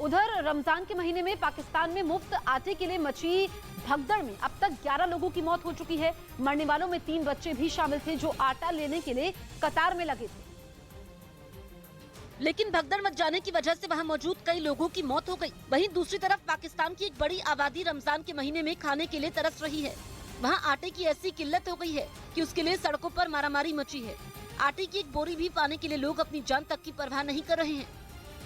उधर रमजान के महीने में पाकिस्तान में मुफ्त आटे के लिए मची भगदड़ में अब तक 11 लोगों की मौत हो चुकी है। मरने वालों में 3 बच्चे भी शामिल थे जो आटा लेने के लिए कतार में लगे थे। लेकिन भगदड़ मच जाने की वजह से वहां मौजूद कई लोगों की मौत हो गई। वहीं दूसरी तरफ पाकिस्तान की एक बड़ी आबादी रमजान के महीने में खाने के लिए तरस रही है। वहां आटे की ऐसी किल्लत हो गई है कि उसके लिए सड़कों पर मारामारी मची है। आटे की एक बोरी भी पाने के लिए लोग अपनी जान तक की परवाह नहीं कर रहे हैं।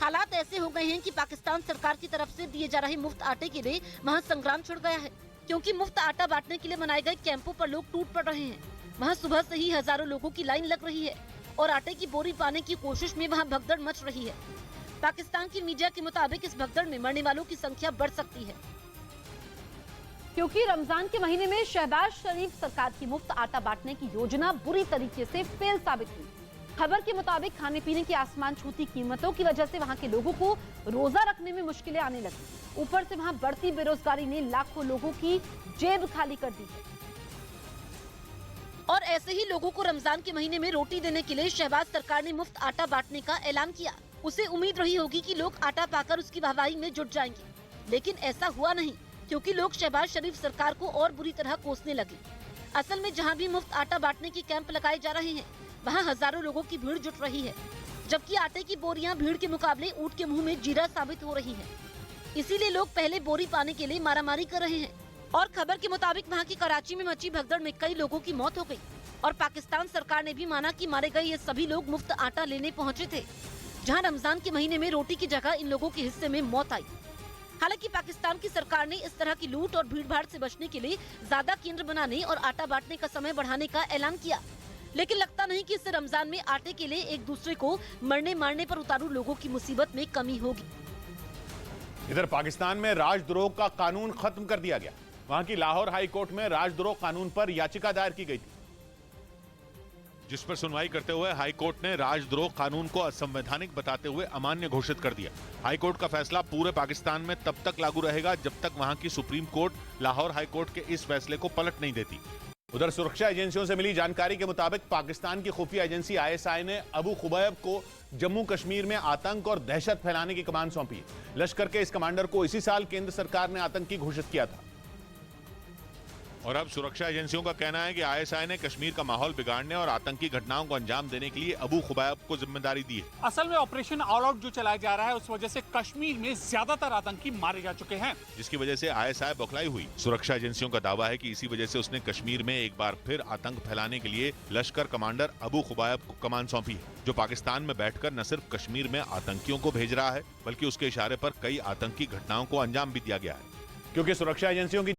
हालात ऐसे हो गए हैं कि पाकिस्तान सरकार की तरफ से दिए जा रहे मुफ्त आटे के लिए वहाँ संग्राम छिड़ गया है, क्योंकि मुफ्त आटा बांटने के लिए बनाए गए कैंपों पर लोग टूट पड़ रहे हैं। वहाँ सुबह से ही हजारों लोगों की लाइन लग रही है और आटे की बोरी पाने की कोशिश में वहाँ भगदड़ मच रही है। पाकिस्तान की मीडिया के मुताबिक इस भगदड़ में मरने वालों की संख्या बढ़ सकती है, क्योंकि रमजान के महीने में शहबाज शरीफ सरकार की मुफ्त आटा बांटने की योजना बुरी तरीके से फेल साबित हुई। खबर के मुताबिक खाने पीने की आसमान छूती कीमतों की वजह से वहां के लोगों को रोजा रखने में मुश्किलें आने लगी। ऊपर से वहां बढ़ती बेरोजगारी ने लाखों लोगों की जेब खाली कर दी है। और ऐसे ही लोगों को रमजान के महीने में रोटी देने के लिए शहबाज सरकार ने मुफ्त आटा बांटने का ऐलान किया। उसे उम्मीद रही होगी कि लोग आटा पाकर उसकी वाहवाही में जुट जाएंगे, लेकिन ऐसा हुआ नहीं, क्योंकि लोग शहबाज शरीफ सरकार को और बुरी तरह कोसने लगे। असल में जहां भी मुफ्त आटा बांटने के कैंप लगाए जा रहे हैं, वहां हजारों लोगों की भीड़ जुट रही है, जबकि आटे की बोरियां भीड़ के मुकाबले ऊंट के मुंह में जीरा साबित हो रही है। इसीलिए लोग पहले बोरी पाने के लिए मारामारी कर रहे हैं। और खबर के मुताबिक वहां की कराची में मची भगदड़ में कई लोगों की मौत हो गई और पाकिस्तान सरकार ने भी माना कि मारे गए ये सभी लोग मुफ्त आटा लेने पहुंचे थे, जहां रमजान के महीने में रोटी की जगह इन लोगों के हिस्से में मौत आई। हालांकि पाकिस्तान की सरकार ने इस तरह की लूट और भीड़-भाड़ से बचने के लिए ज्यादा केंद्र बनाने और आटा बांटने का समय बढ़ाने का ऐलान किया, लेकिन लगता नहीं कि इससे रमजान में आटे के लिए एक दूसरे को मरने मारने पर उतारू लोगों की मुसीबत में कमी होगी। इधर पाकिस्तान में राजद्रोह का कानून खत्म कर दिया गया। वहां की लाहौर हाई कोर्ट में राजद्रोह कानून पर याचिका दायर की गई थी, जिस पर सुनवाई करते हुए हाई कोर्ट ने राजद्रोह कानून को असंवैधानिक बताते हुए अमान्य घोषित कर दिया। हाई कोर्ट का फैसला पूरे पाकिस्तान में तब तक लागू रहेगा जब तक वहां की supreme court Lahore high court के इस फैसले को पलट नहीं देती। उधर सुरक्षा एजेंसियों से मिली जानकारी के मुताबिक पाकिस्तान की खुफिया एजेंसी ISI ने अबू खुबैब को जम्मू कश्मीर में आतंक और दहशत फैलाने की कमान सौंपी। लश्कर के इस कमांडर को इसी साल केंद्र सरकार ने आतंकी घोषित किया था। और अब सुरक्षा एजेंसियों का कहना है कि ISI ने कश्मीर का माहौल बिगाड़ने और आतंकी घटनाओं को अंजाम देने के लिए अबू खुबैब को जिम्मेदारी दी है। असल में ऑपरेशन ऑल आउट जो चलाया जा रहा है, उस वजह से कश्मीर में ज्यादातर आतंकी मारे जा चुके हैं, जिसकी वजह से ISI बौखलाई हुई। सुरक्षा एजेंसियों का दावा है कि इसी वजह से उसने कश्मीर में एक बार फिर आतंक फैलाने के लिए लश्कर कमांडर अबू खुबैब को कमान सौंपी है, जो पाकिस्तान में बैठकर न सिर्फ कश्मीर में आतंकियों को भेज रहा है, बल्कि उसके इशारे पर कई आतंकी घटनाओं को अंजाम भी दिया गया है। क्योंकि सुरक्षा एजेंसियों की